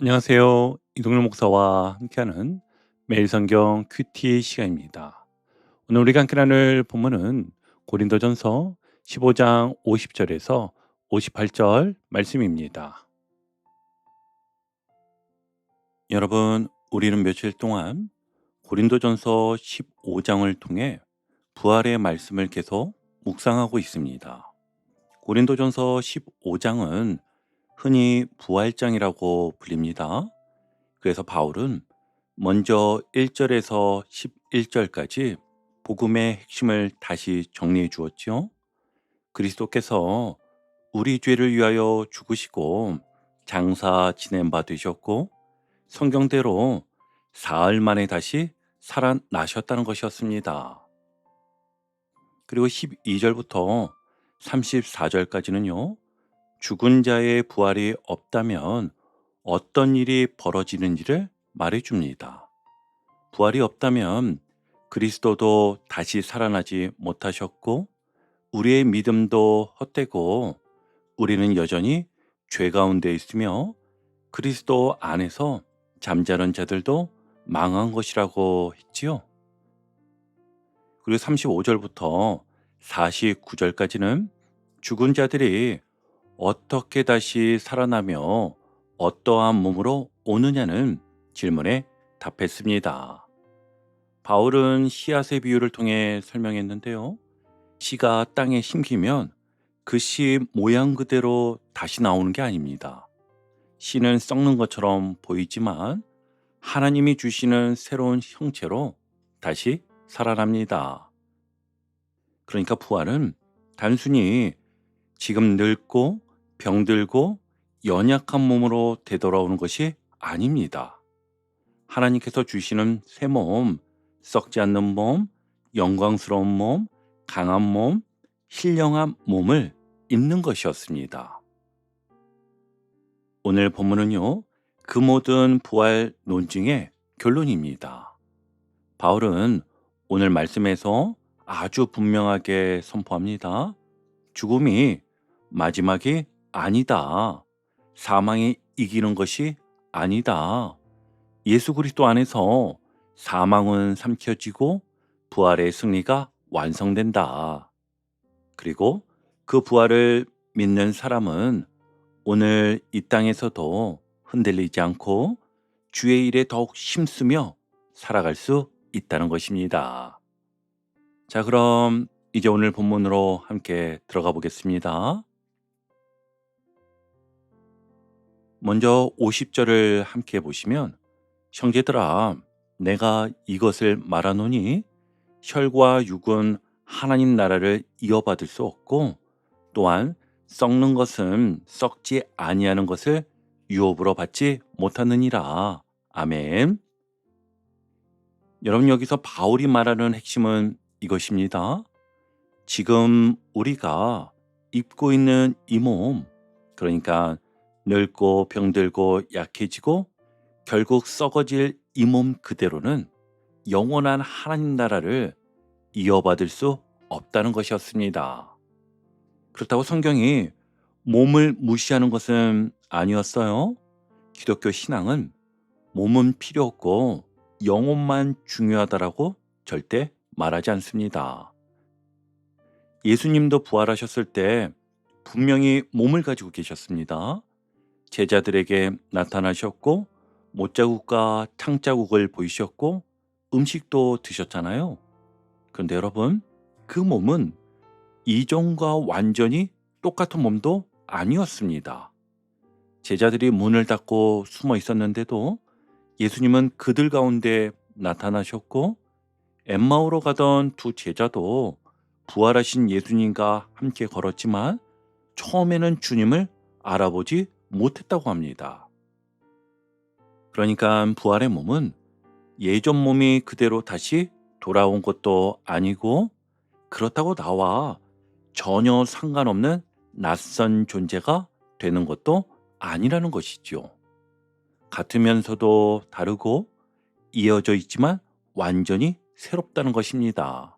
안녕하세요. 이동률 목사와 함께하는 매일 성경 큐티 시간입니다. 오늘 우리가 함께 나눌 본문은 고린도전서 15장 50절에서 58절 말씀입니다. 여러분, 우리는 며칠 동안 고린도전서 15장을 통해 부활의 말씀을 계속 묵상하고 있습니다. 고린도전서 15장은 흔히 부활장이라고 불립니다. 그래서 바울은 먼저 1절에서 11절까지 복음의 핵심을 다시 정리해 주었지요. 그리스도께서 우리 죄를 위하여 죽으시고 장사 지낸 바 되셨고 성경대로 사흘 만에 다시 살아나셨다는 것이었습니다. 그리고 12절부터 34절까지는요. 죽은 자의 부활이 없다면 어떤 일이 벌어지는지를 말해줍니다. 부활이 없다면 그리스도도 다시 살아나지 못하셨고 우리의 믿음도 헛되고 우리는 여전히 죄 가운데 있으며 그리스도 안에서 잠자는 자들도 망한 것이라고 했지요. 그리고 35절부터 49절까지는 죽은 자들이 어떻게 다시 살아나며 어떠한 몸으로 오느냐는 질문에 답했습니다. 바울은 씨앗의 비유를 통해 설명했는데요. 씨가 땅에 심기면 그 씨 모양 그대로 다시 나오는 게 아닙니다. 씨는 썩는 것처럼 보이지만 하나님이 주시는 새로운 형체로 다시 살아납니다. 그러니까 부활은 단순히 지금 늙고 병들고 연약한 몸으로 되돌아오는 것이 아닙니다. 하나님께서 주시는 새 몸, 썩지 않는 몸, 영광스러운 몸, 강한 몸, 신령한 몸을 입는 것이었습니다. 오늘 본문은요, 그 모든 부활 논증의 결론입니다. 바울은 오늘 말씀에서 아주 분명하게 선포합니다. 죽음이 마지막이 아니다. 사망이 이기는 것이 아니다. 예수 그리스도 안에서 사망은 삼켜지고 부활의 승리가 완성된다. 그리고 그 부활을 믿는 사람은 오늘 이 땅에서도 흔들리지 않고 주의 일에 더욱 힘쓰며 살아갈 수 있다는 것입니다. 자, 그럼 이제 오늘 본문으로 함께 들어가 보겠습니다. 먼저 50절을 함께 보시면 형제들아 내가 이것을 말하노니 혈과 육은 하나님 나라를 이어받을 수 없고 또한 썩는 것은 썩지 아니하는 것을 유업으로 받지 못하느니라. 아멘. 여러분, 여기서 바울이 말하는 핵심은 이것입니다. 지금 우리가 입고 있는 이 몸, 그러니까 늙고 병들고 약해지고 결국 썩어질 이 몸 그대로는 영원한 하나님 나라를 이어받을 수 없다는 것이었습니다. 그렇다고 성경이 몸을 무시하는 것은 아니었어요. 기독교 신앙은 몸은 필요 없고 영혼만 중요하다라고 절대 말하지 않습니다. 예수님도 부활하셨을 때 분명히 몸을 가지고 계셨습니다. 제자들에게 나타나셨고 못자국과 탕자국을 보이셨고 음식도 드셨잖아요. 그런데 여러분, 그 몸은 이전과 완전히 똑같은 몸도 아니었습니다. 제자들이 문을 닫고 숨어 있었는데도 예수님은 그들 가운데 나타나셨고 엠마오로 가던 두 제자도 부활하신 예수님과 함께 걸었지만 처음에는 주님을 알아보지 못했다고 합니다. 그러니까 부활의 몸은 예전 몸이 그대로 다시 돌아온 것도 아니고 그렇다고 나와 전혀 상관없는 낯선 존재가 되는 것도 아니라는 것이지요. 같으면서도 다르고 이어져 있지만 완전히 새롭다는 것입니다.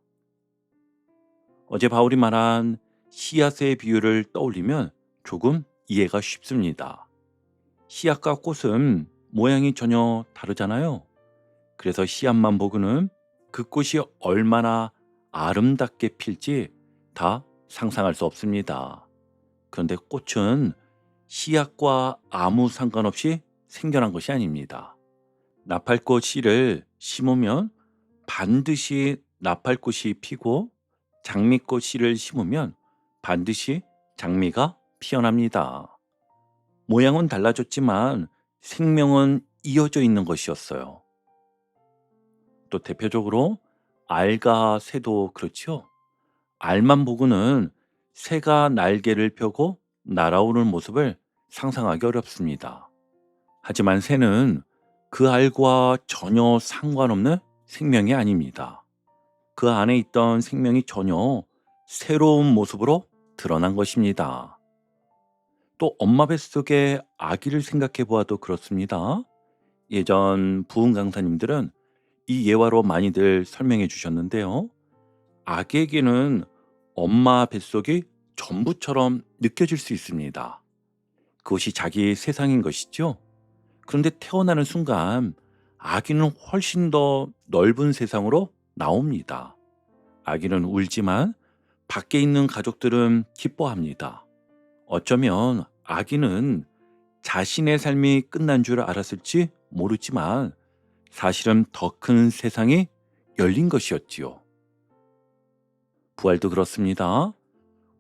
어제 바울이 말한 씨앗의 비유를 떠올리면 조금 이해가 쉽습니다. 씨앗과 꽃은 모양이 전혀 다르잖아요. 그래서 씨앗만 보고는 그 꽃이 얼마나 아름답게 필지 다 상상할 수 없습니다. 그런데 꽃은 씨앗과 아무 상관없이 생겨난 것이 아닙니다. 나팔꽃 씨를 심으면 반드시 나팔꽃이 피고 장미꽃 씨를 심으면 반드시 장미가 피어납니다. 모양은 달라졌지만 생명은 이어져 있는 것이었어요. 또 대표적으로 알과 새도 그렇죠. 알만 보고는 새가 날개를 펴고 날아오는 모습을 상상하기 어렵습니다. 하지만 새는 그 알과 전혀 상관없는 생명이 아닙니다. 그 안에 있던 생명이 전혀 새로운 모습으로 드러난 것입니다. 또 엄마 뱃속의 아기를 생각해 보아도 그렇습니다. 예전 부흥 강사님들은 이 예화로 많이들 설명해 주셨는데요. 아기에게는 엄마 뱃속이 전부처럼 느껴질 수 있습니다. 그것이 자기 세상인 것이죠. 그런데 태어나는 순간 아기는 훨씬 더 넓은 세상으로 나옵니다. 아기는 울지만 밖에 있는 가족들은 기뻐합니다. 어쩌면 아기는 자신의 삶이 끝난 줄 알았을지 모르지만 사실은 더 큰 세상이 열린 것이었지요. 부활도 그렇습니다.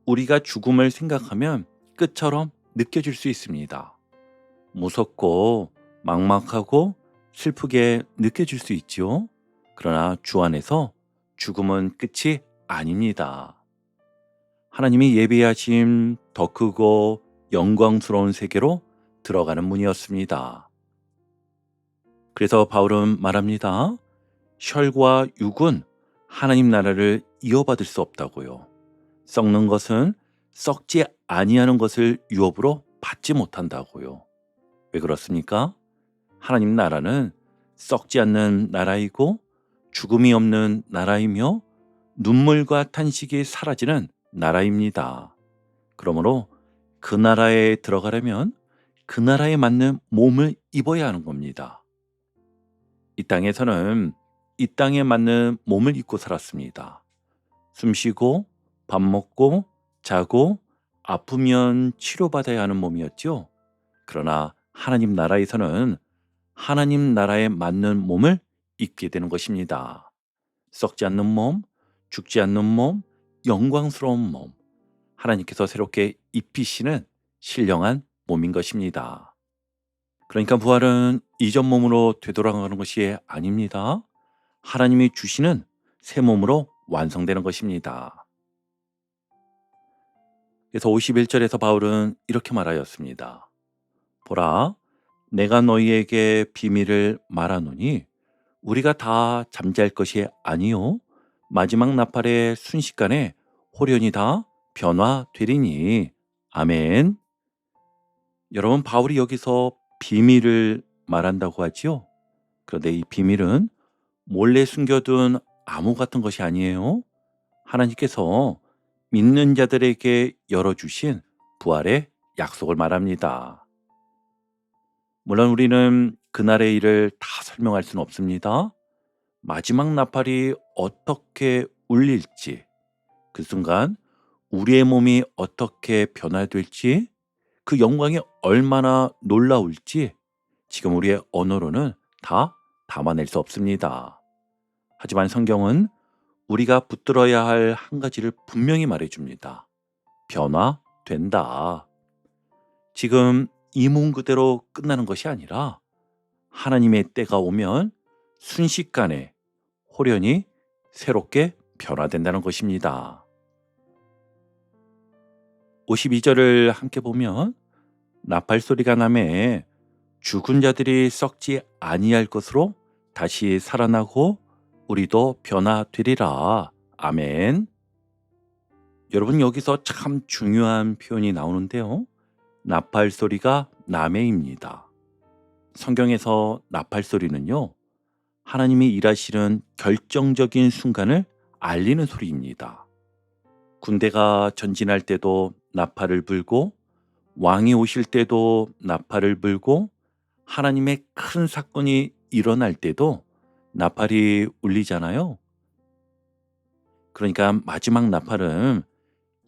우리가 죽음을 생각하면 끝처럼 느껴질 수 있습니다. 무섭고 막막하고 슬프게 느껴질 수 있지요. 그러나 주 안에서 죽음은 끝이 아닙니다. 하나님이 예비하신 더 크고 영광스러운 세계로 들어가는 문이었습니다. 그래서 바울은 말합니다. 혈과 육은 하나님 나라를 이어받을 수 없다고요. 썩는 것은 썩지 아니하는 것을 유업으로 받지 못한다고요. 왜 그렇습니까? 하나님 나라는 썩지 않는 나라이고 죽음이 없는 나라이며 눈물과 탄식이 사라지는 나라입니다. 그러므로 그 나라에 들어가려면 그 나라에 맞는 몸을 입어야 하는 겁니다. 이 땅에서는 이 땅에 맞는 몸을 입고 살았습니다. 숨쉬고 밥 먹고 자고 아프면 치료받아야 하는 몸이었죠. 그러나 하나님 나라에서는 하나님 나라에 맞는 몸을 입게 되는 것입니다. 썩지 않는 몸, 죽지 않는 몸, 영광스러운 몸. 하나님께서 새롭게 입히시는 신령한 몸인 것입니다. 그러니까 부활은 이전 몸으로 되돌아가는 것이 아닙니다. 하나님이 주시는 새 몸으로 완성되는 것입니다. 그래서 51절에서 바울은 이렇게 말하였습니다. 보라, 내가 너희에게 비밀을 말하노니 우리가 다 잠잘 것이 아니요 마지막 나팔의 순식간에 홀연히 다 변화되리니. 아멘. 여러분, 바울이 여기서 비밀을 말한다고 하지요. 그런데 이 비밀은 몰래 숨겨둔 암호 같은 것이 아니에요. 하나님께서 믿는 자들에게 열어주신 부활의 약속을 말합니다. 물론 우리는 그날의 일을 다 설명할 수는 없습니다. 마지막 나팔이 어떻게 울릴지, 그 순간 우리의 몸이 어떻게 변화될지, 그 영광이 얼마나 놀라울지 지금 우리의 언어로는 다 담아낼 수 없습니다. 하지만 성경은 우리가 붙들어야 할 한 가지를 분명히 말해줍니다. 변화된다. 지금 이 몸 그대로 끝나는 것이 아니라 하나님의 때가 오면 순식간에 홀연히 새롭게 변화된다는 것입니다. 52절을 함께 보면 나팔 소리가 나매 죽은 자들이 썩지 아니할 것으로 다시 살아나고 우리도 변화되리라. 아멘. 여러분, 여기서 참 중요한 표현이 나오는데요. 나팔 소리가 나매입니다. 성경에서 나팔 소리는요, 하나님이 일하시는 결정적인 순간을 알리는 소리입니다. 군대가 전진할 때도 나팔을 불고 왕이 오실 때도 나팔을 불고 하나님의 큰 사건이 일어날 때도 나팔이 울리잖아요. 그러니까 마지막 나팔은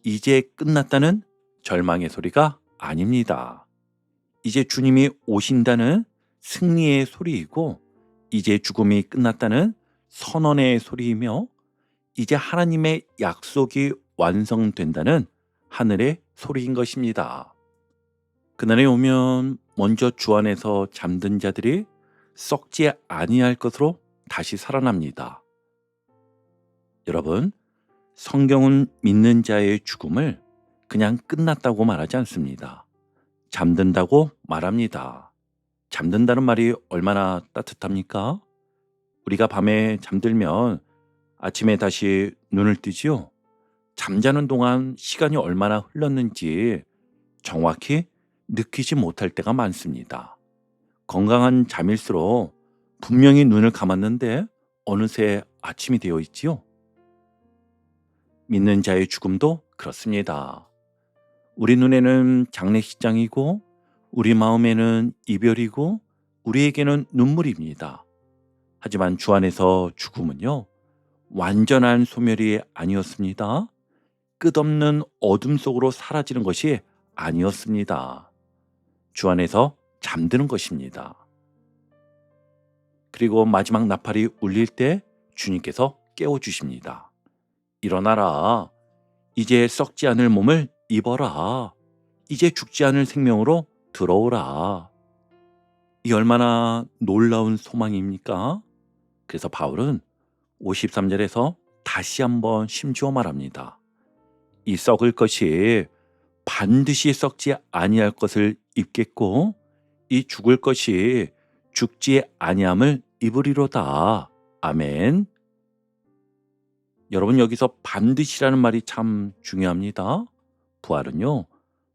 이제 끝났다는 절망의 소리가 아닙니다. 이제 주님이 오신다는 승리의 소리이고, 이제 죽음이 끝났다는 선언의 소리이며, 이제 하나님의 약속이 완성된다는 하늘의 소리인 것입니다. 그날에 오면 먼저 주 안에서 잠든 자들이 썩지 아니할 것으로 다시 살아납니다. 여러분, 성경은 믿는 자의 죽음을 그냥 끝났다고 말하지 않습니다. 잠든다고 말합니다. 잠든다는 말이 얼마나 따뜻합니까? 우리가 밤에 잠들면 아침에 다시 눈을 뜨지요. 잠자는 동안 시간이 얼마나 흘렀는지 정확히 느끼지 못할 때가 많습니다. 건강한 잠일수록 분명히 눈을 감았는데 어느새 아침이 되어 있지요. 믿는 자의 죽음도 그렇습니다. 우리 눈에는 장례식장이고, 우리 마음에는 이별이고, 우리에게는 눈물입니다. 하지만 주 안에서 죽음은요, 완전한 소멸이 아니었습니다. 끝없는 어둠 속으로 사라지는 것이 아니었습니다. 주 안에서 잠드는 것입니다. 그리고 마지막 나팔이 울릴 때 주님께서 깨워주십니다. 일어나라. 이제 썩지 않을 몸을 입어라. 이제 죽지 않을 생명으로 들어오라. 이 얼마나 놀라운 소망입니까? 그래서 바울은 53절에서 다시 한번 심주어 말합니다. 이 썩을 것이 반드시 썩지 아니할 것을 입겠고, 이 죽을 것이 죽지 아니함을 입으리로다. 아멘. 여러분, 여기서 반드시라는 말이 참 중요합니다. 부활은요,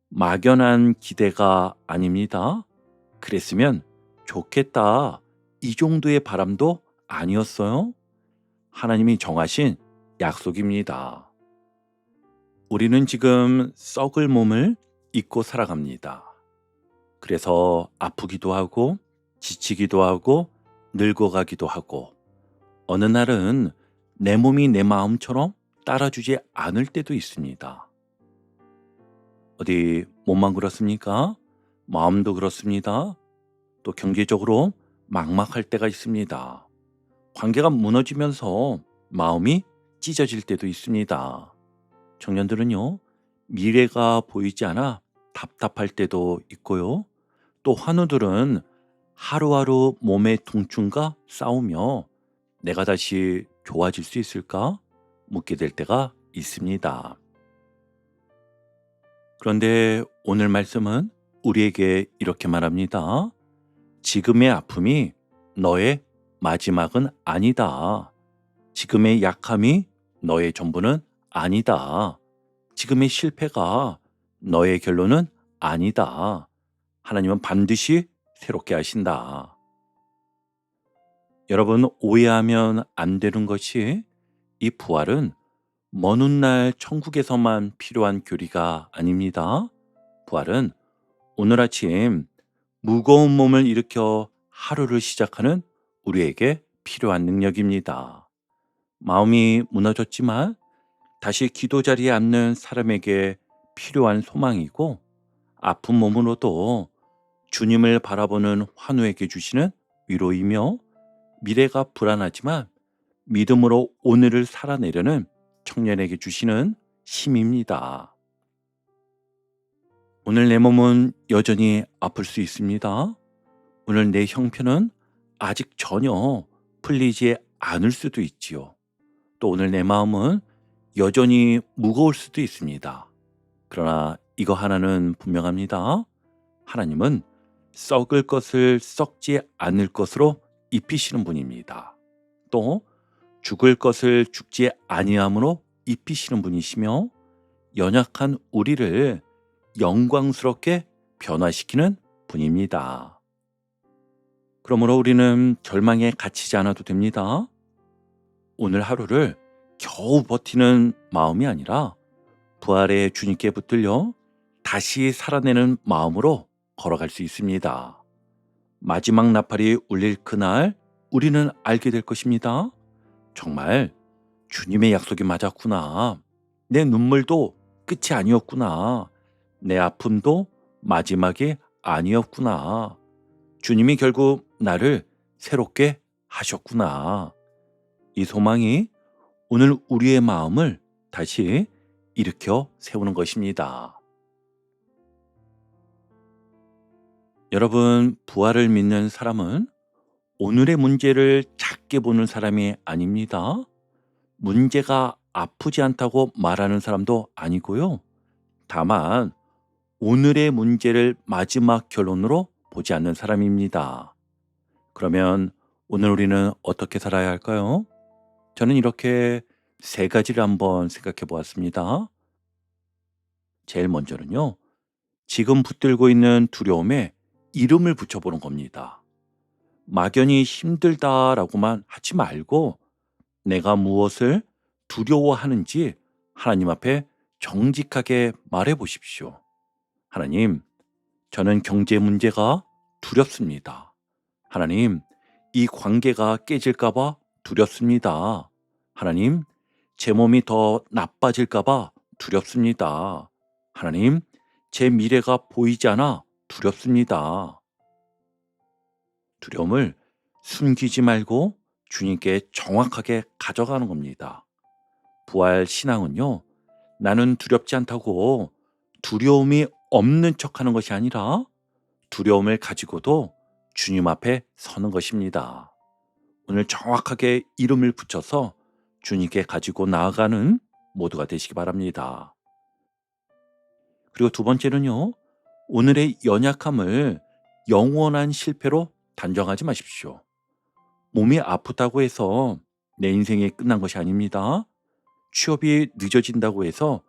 막연한 기대가 아닙니다. 그랬으면 좋겠다, 이 정도의 바람도 아니었어요. 하나님이 정하신 약속입니다. 우리는 지금 썩을 몸을 입고 살아갑니다. 그래서 아프기도 하고, 지치기도 하고, 늙어가기도 하고, 어느 날은 내 몸이 내 마음처럼 따라주지 않을 때도 있습니다. 어디 몸만 그렇습니까? 마음도 그렇습니다. 또 경제적으로 막막할 때가 있습니다. 관계가 무너지면서 마음이 찢어질 때도 있습니다. 청년들은요, 미래가 보이지 않아 답답할 때도 있고요. 또 환우들은 하루하루 몸의 통증과 싸우며 내가 다시 좋아질 수 있을까 묻게 될 때가 있습니다. 그런데 오늘 말씀은 우리에게 이렇게 말합니다. 지금의 아픔이 너의 마지막은 아니다. 지금의 약함이 너의 전부는 아니다. 지금의 실패가 너의 결론은 아니다. 하나님은 반드시 새롭게 하신다. 여러분, 오해하면 안 되는 것이, 이 부활은 먼 훗날 천국에서만 필요한 교리가 아닙니다. 부활은 오늘 아침 무거운 몸을 일으켜 하루를 시작하는 우리에게 필요한 능력입니다. 마음이 무너졌지만 다시 기도 자리에 앉는 사람에게 필요한 소망이고, 아픈 몸으로도 주님을 바라보는 환우에게 주시는 위로이며, 미래가 불안하지만 믿음으로 오늘을 살아내려는 청년에게 주시는 힘입니다. 오늘 내 몸은 여전히 아플 수 있습니다. 오늘 내 형편은 아직 전혀 풀리지 않을 수도 있지요. 또 오늘 내 마음은 여전히 무거울 수도 있습니다. 그러나 이거 하나는 분명합니다. 하나님은 썩을 것을 썩지 않을 것으로 입히시는 분입니다. 또 죽을 것을 죽지 아니함으로 입히시는 분이시며, 연약한 우리를 영광스럽게 변화시키는 분입니다. 그러므로 우리는 절망에 갇히지 않아도 됩니다. 오늘 하루를 겨우 버티는 마음이 아니라 부활의 주님께 붙들려 다시 살아내는 마음으로 걸어갈 수 있습니다. 마지막 나팔이 울릴 그날 우리는 알게 될 것입니다. 정말 주님의 약속이 맞았구나. 내 눈물도 끝이 아니었구나. 내 아픔도 마지막이 아니었구나. 주님이 결국 나를 새롭게 하셨구나. 이 소망이 오늘 우리의 마음을 다시 일으켜 세우는 것입니다. 여러분, 부활을 믿는 사람은 오늘의 문제를 작게 보는 사람이 아닙니다. 문제가 아프지 않다고 말하는 사람도 아니고요. 다만 오늘의 문제를 마지막 결론으로 보지 않는 사람입니다. 그러면 오늘 우리는 어떻게 살아야 할까요? 저는 이렇게 세 가지를 한번 생각해 보았습니다. 제일 먼저는요, 지금 붙들고 있는 두려움에 이름을 붙여보는 겁니다. 막연히 힘들다라고만 하지 말고 내가 무엇을 두려워하는지 하나님 앞에 정직하게 말해 보십시오. 하나님, 저는 경제 문제가 두렵습니다. 하나님, 이 관계가 깨질까봐 두렵습니다. 하나님, 제 몸이 더 나빠질까봐 두렵습니다. 하나님, 제 미래가 보이지 않아 두렵습니다. 두려움을 숨기지 말고 주님께 정확하게 가져가는 겁니다. 부활 신앙은요, 나는 두렵지 않다고 두려움이 없는 척 하는 것이 아니라 두려움을 가지고도 주님 앞에 서는 것입니다. 오늘 정확하게 이름을 붙여서 주님께 가지고 나아가는 모두가 되시기 바랍니다. 그리고 두 번째는요, 오늘의 연약함을 영원한 실패로 단정하지 마십시오. 몸이 아프다고 해서 내 인생이 끝난 것이 아닙니다. 취업이 늦어진다고 해서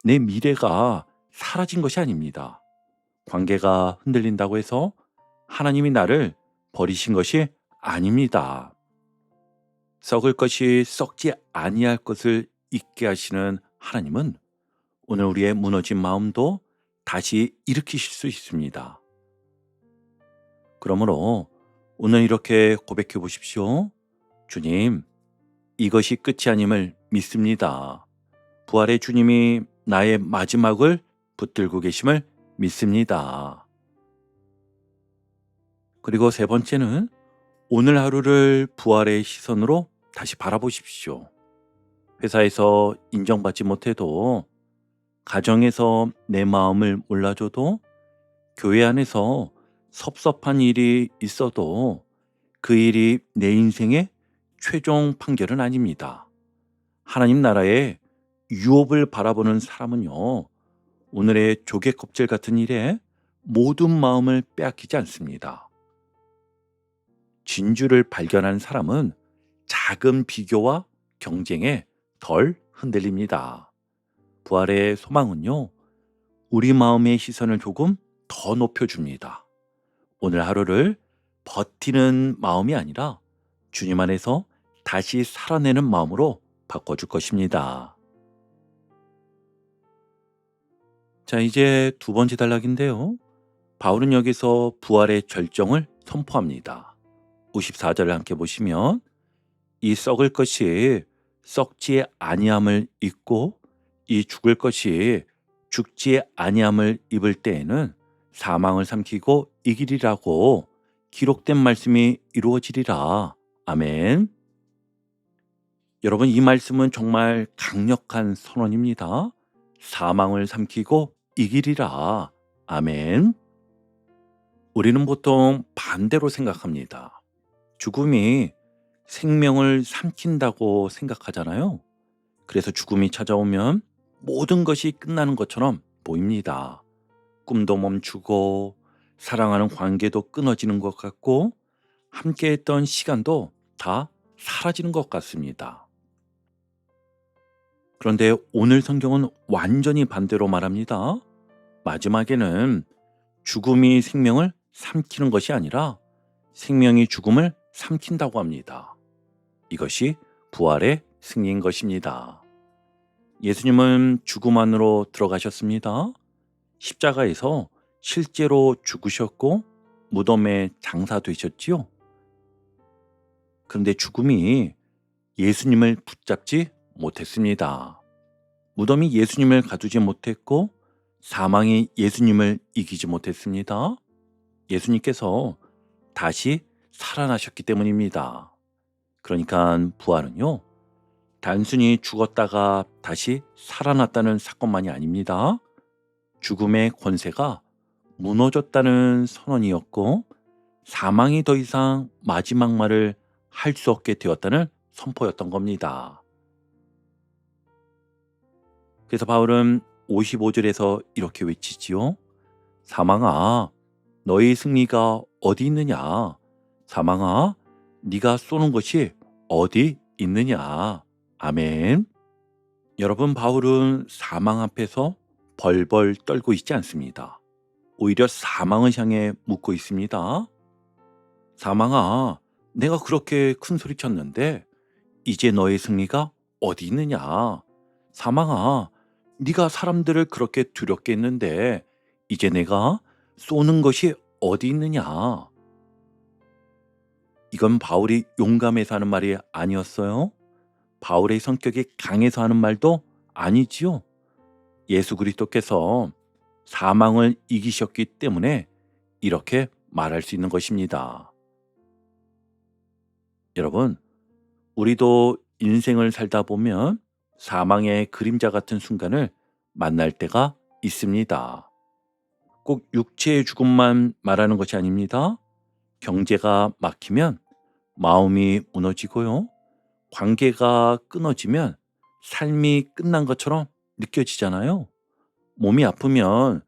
내 미래가 사라진 것이 아닙니다. 관계가 흔들린다고 해서 하나님이 나를 버리신 것이 아닙니다. 썩을 것이 썩지 아니할 것을 잊게 하시는 하나님은 오늘 우리의 무너진 마음도 다시 일으키실 수 있습니다. 그러므로 오늘 이렇게 고백해 보십시오. 주님, 이것이 끝이 아님을 믿습니다. 부활의 주님이 나의 마지막을 붙들고 계심을 믿습니다. 그리고 세 번째는 오늘 하루를 부활의 시선으로 다시 바라보십시오. 회사에서 인정받지 못해도, 가정에서 내 마음을 몰라줘도, 교회 안에서 섭섭한 일이 있어도 그 일이 내 인생의 최종 판결은 아닙니다. 하나님 나라의 유업을 바라보는 사람은요, 오늘의 조개 껍질 같은 일에 모든 마음을 빼앗기지 않습니다. 진주를 발견한 사람은 작은 비교와 경쟁에 덜 흔들립니다. 부활의 소망은요, 우리 마음의 시선을 조금 더 높여줍니다. 오늘 하루를 버티는 마음이 아니라 주님 안에서 다시 살아내는 마음으로 바꿔줄 것입니다. 자, 이제 두 번째 단락인데요. 바울은 여기서 부활의 절정을 선포합니다. 54절을 함께 보시면, 이 썩을 것이 썩지 아니함을 잊고 이 죽을 것이 죽지 아니함을 입을 때에는 사망을 삼키고 이기리라고 기록된 말씀이 이루어지리라. 아멘. 여러분, 이 말씀은 정말 강력한 선언입니다. 사망을 삼키고 이기리라. 아멘. 우리는 보통 반대로 생각합니다. 죽음이 생명을 삼킨다고 생각하잖아요. 그래서 죽음이 찾아오면 모든 것이 끝나는 것처럼 보입니다. 꿈도 멈추고 사랑하는 관계도 끊어지는 것 같고 함께했던 시간도 다 사라지는 것 같습니다. 그런데 오늘 성경은 완전히 반대로 말합니다. 마지막에는 죽음이 생명을 삼키는 것이 아니라 생명이 죽음을 삼킨다고 합니다. 이것이 부활의 승리인 것입니다. 예수님은 죽음 안으로 들어가셨습니다. 십자가에서 실제로 죽으셨고 무덤에 장사되셨지요. 그런데 죽음이 예수님을 붙잡지 못했습니다. 무덤이 예수님을 가두지 못했고 사망이 예수님을 이기지 못했습니다. 예수님께서 다시 살아나셨기 때문입니다. 그러니까 부활은요, 단순히 죽었다가 다시 살아났다는 사건만이 아닙니다. 죽음의 권세가 무너졌다는 선언이었고 사망이 더 이상 마지막 말을 할 수 없게 되었다는 선포였던 겁니다. 그래서 바울은 55절에서 이렇게 외치지요. 사망아, 너의 승리가 어디 있느냐? 사망아, 네가 쏘는 것이 어디 있느냐? 아멘. 여러분, 바울은 사망 앞에서 벌벌 떨고 있지 않습니다. 오히려 사망을 향해 묻고 있습니다. 사망아, 내가 그렇게 큰 소리 쳤는데 이제 너의 승리가 어디 있느냐? 사망아, 네가 사람들을 그렇게 두렵게 했는데 이제 내가 쏘는 것이 어디 있느냐? 이건 바울이 용감해서 하는 말이 아니었어요. 바울의 성격이 강해서 하는 말도 아니지요. 예수 그리스도께서 사망을 이기셨기 때문에 이렇게 말할 수 있는 것입니다. 여러분, 우리도 인생을 살다 보면 사망의 그림자 같은 순간을 만날 때가 있습니다. 꼭 육체의 죽음만 말하는 것이 아닙니다. 경제가 막히면 마음이 무너지고요. 관계가 끊어지면 삶이 끝난 것처럼 느껴지잖아요. 몸이 아프면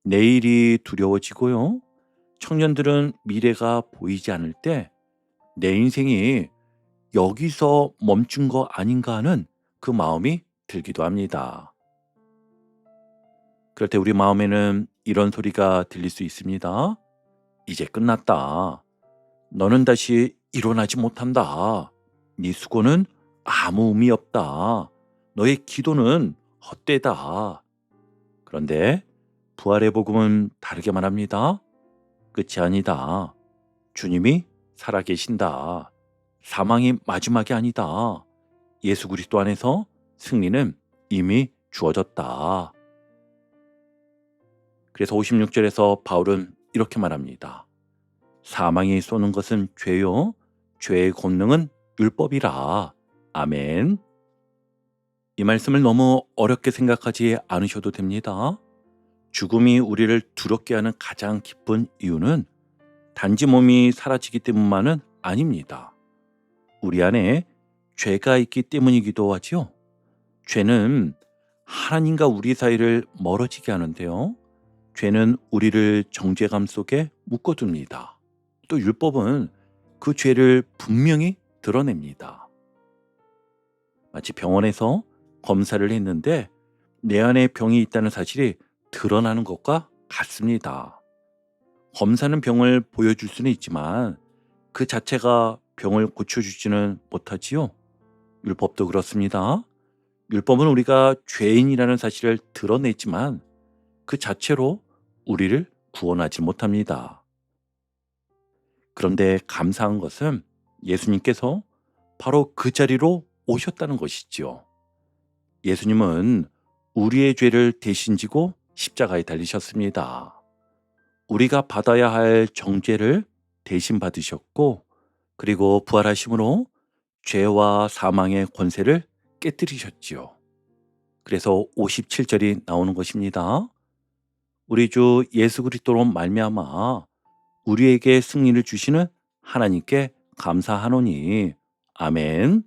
내일이 두려워지고요. 청년들은 미래가 보이지 않을 때 내 인생이 여기서 멈춘 거 아닌가 하는 그 마음이 들기도 합니다. 그럴 때 우리 마음에는 이런 소리가 들릴 수 있습니다. 이제 끝났다. 너는 다시 일어나지 못한다. 네 수고는 아무 의미 없다. 너의 기도는 헛되다. 그런데 부활의 복음은 다르게 말합니다. 끝이 아니다. 주님이 살아계신다. 사망이 마지막이 아니다. 예수 그리스도 안에서 승리는 이미 주어졌다. 그래서 56절에서 바울은 이렇게 말합니다. 사망이 쏘는 것은 죄요. 죄의 권능은 율법이라. 아멘. 이 말씀을 너무 어렵게 생각하지 않으셔도 됩니다. 죽음이 우리를 두렵게 하는 가장 깊은 이유는 단지 몸이 사라지기 때문만은 아닙니다. 우리 안에 죄가 있기 때문이기도 하지요. 죄는 하나님과 우리 사이를 멀어지게 하는데요. 죄는 우리를 정죄감 속에 묶어둡니다. 또 율법은 그 죄를 분명히 드러냅니다. 마치 병원에서 검사를 했는데 내 안에 병이 있다는 사실이 드러나는 것과 같습니다. 검사는 병을 보여줄 수는 있지만 그 자체가 병을 고쳐주지는 못하지요. 율법도 그렇습니다. 율법은 우리가 죄인이라는 사실을 드러냈지만 그 자체로 우리를 구원하지 못합니다. 그런데 감사한 것은 예수님께서 바로 그 자리로 오셨다는 것이지요. 예수님은 우리의 죄를 대신 지고 십자가에 달리셨습니다. 우리가 받아야 할 정죄를 대신 받으셨고 그리고 부활하심으로 죄와 사망의 권세를 깨뜨리셨지요. 그래서 57절이 나오는 것입니다. 우리 주 예수 그리스도로 말미암아 우리에게 승리를 주시는 하나님께 감사하노니. 아멘.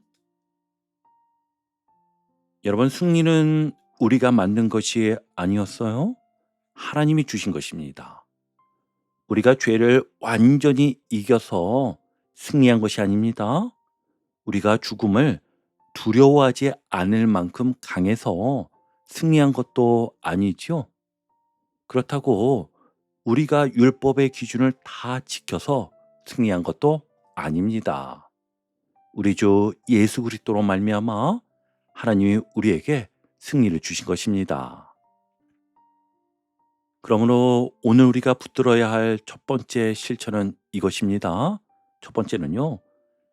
여러분, 승리는 우리가 만든 것이 아니었어요. 하나님이 주신 것입니다. 우리가 죄를 완전히 이겨서 승리한 것이 아닙니다. 우리가 죽음을 두려워하지 않을 만큼 강해서 승리한 것도 아니죠. 그렇다고 우리가 율법의 기준을 다 지켜서 승리한 것도 아닙니다. 우리 주 예수 그리스도로 말미암아 하나님이 우리에게 승리를 주신 것입니다. 그러므로 오늘 우리가 붙들어야 할 첫 번째 실천은 이것입니다. 첫 번째는요,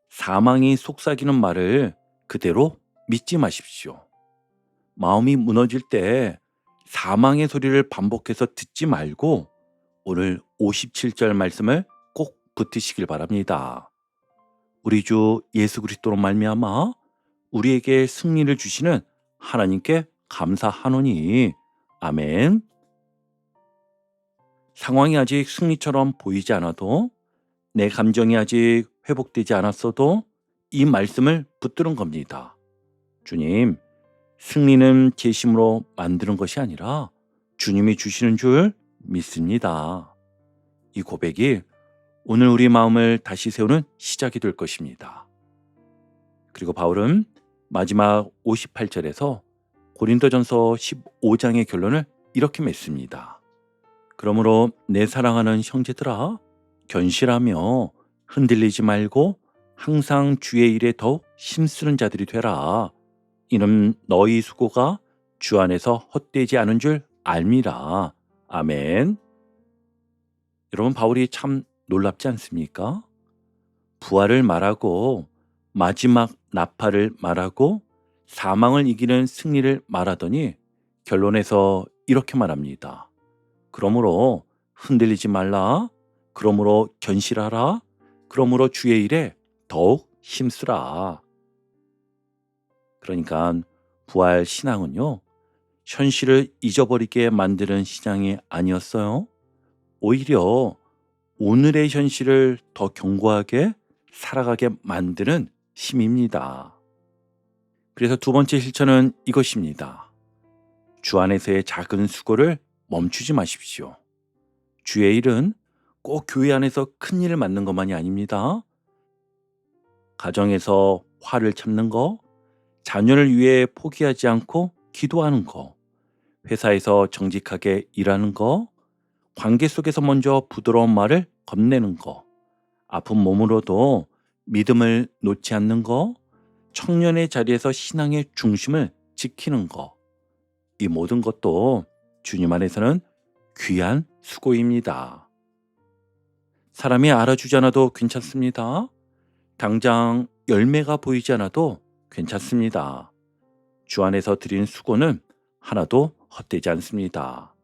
사망이 속삭이는 말을 그대로 믿지 마십시오. 마음이 무너질 때 사망의 소리를 반복해서 듣지 말고 오늘 57절 말씀을 꼭 붙드시길 바랍니다. 우리 주 예수 그리스도로 말미암아 우리에게 승리를 주시는 하나님께 감사하노니 아멘. 상황이 아직 승리처럼 보이지 않아도, 내 감정이 아직 회복되지 않았어도 이 말씀을 붙드는 겁니다. 주님, 승리는 제 힘으로 만드는 것이 아니라 주님이 주시는 줄 믿습니다. 이 고백이 오늘 우리 마음을 다시 세우는 시작이 될 것입니다. 그리고 바울은 마지막 58절에서 고린도전서 15장의 결론을 이렇게 맺습니다. 그러므로 내 사랑하는 형제들아, 견실하며 흔들리지 말고 항상 주의 일에 더욱 힘쓰는 자들이 되라. 이는 너희 수고가 주 안에서 헛되지 않은 줄 알미라. 아멘. 여러분, 바울이 참 놀랍지 않습니까? 부활을 말하고 마지막 나팔을 말하고 사망을 이기는 승리를 말하더니 결론에서 이렇게 말합니다. 그러므로 흔들리지 말라. 그러므로 견실하라. 그러므로 주의 일에 더욱 힘쓰라. 그러니까 부활 신앙은요, 현실을 잊어버리게 만드는 신앙이 아니었어요. 오히려 오늘의 현실을 더 견고하게 살아가게 만드는 힘입니다. 그래서 두 번째 실천은 이것입니다. 주 안에서의 작은 수고를 멈추지 마십시오. 주의 일은 꼭 교회 안에서 큰 일을 맡는 것만이 아닙니다. 가정에서 화를 참는 거, 자녀를 위해 포기하지 않고 기도하는 거, 회사에서 정직하게 일하는 거, 관계 속에서 먼저 부드러운 말을 건네는 거, 아픈 몸으로도 믿음을 놓지 않는 거, 청년의 자리에서 신앙의 중심을 지키는 거, 이 모든 것도 주님 안에서는 귀한 수고입니다. 사람이 알아주지 않아도 괜찮습니다. 당장 열매가 보이지 않아도 괜찮습니다. 주 안에서 드린 수고는 하나도 헛되지 않습니다.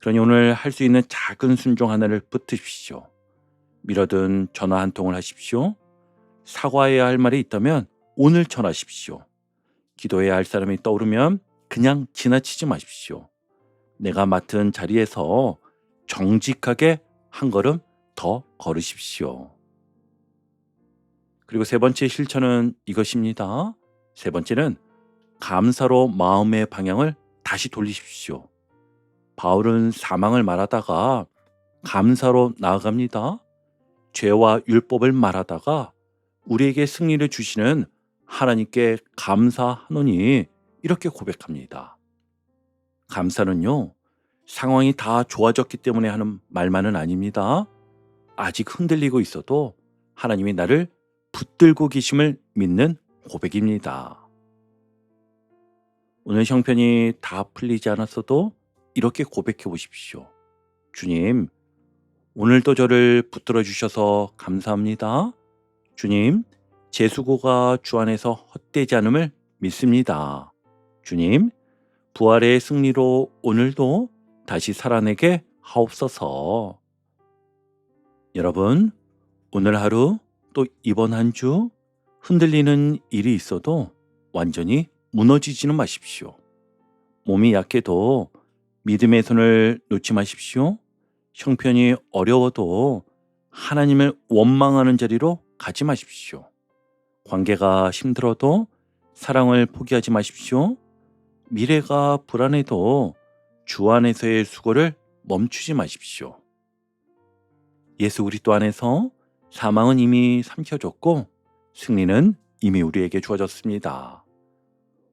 그러니 오늘 할 수 있는 작은 순종 하나를 붙으십시오. 미뤄둔 전화 한 통을 하십시오. 사과해야 할 말이 있다면 오늘 전하십시오. 기도해야 할 사람이 떠오르면 그냥 지나치지 마십시오. 내가 맡은 자리에서 정직하게 한 걸음 더 걸으십시오. 그리고 세 번째 실천은 이것입니다. 세 번째는 감사로 마음의 방향을 다시 돌리십시오. 바울은 사망을 말하다가 감사로 나아갑니다. 죄와 율법을 말하다가 우리에게 승리를 주시는 하나님께 감사하노니 이렇게 고백합니다. 감사는요, 상황이 다 좋아졌기 때문에 하는 말만은 아닙니다. 아직 흔들리고 있어도 하나님이 나를 붙들고 계심을 믿는 고백입니다. 오늘 형편이 다 풀리지 않았어도 이렇게 고백해 보십시오. 주님, 오늘도 저를 붙들어 주셔서 감사합니다. 주님, 제 수고가 주 안에서 헛되지 않음을 믿습니다. 주님, 부활의 승리로 오늘도 다시 살아내게 하옵소서. 여러분, 오늘 하루 또 이번 한 주 흔들리는 일이 있어도 완전히 무너지지는 마십시오. 몸이 약해도 믿음의 손을 놓지 마십시오. 형편이 어려워도 하나님을 원망하는 자리로 가지 마십시오. 관계가 힘들어도 사랑을 포기하지 마십시오. 미래가 불안해도 주 안에서의 수고를 멈추지 마십시오. 예수 그리스도 안에서 사망은 이미 삼켜졌고 승리는 이미 우리에게 주어졌습니다.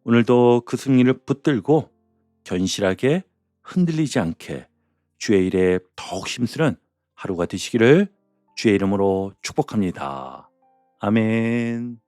오늘도 그 승리를 붙들고 견실하게 흔들리지 않게 주의 일에 더욱 힘쓰는 하루가 되시기를 주의 이름으로 축복합니다. 아멘.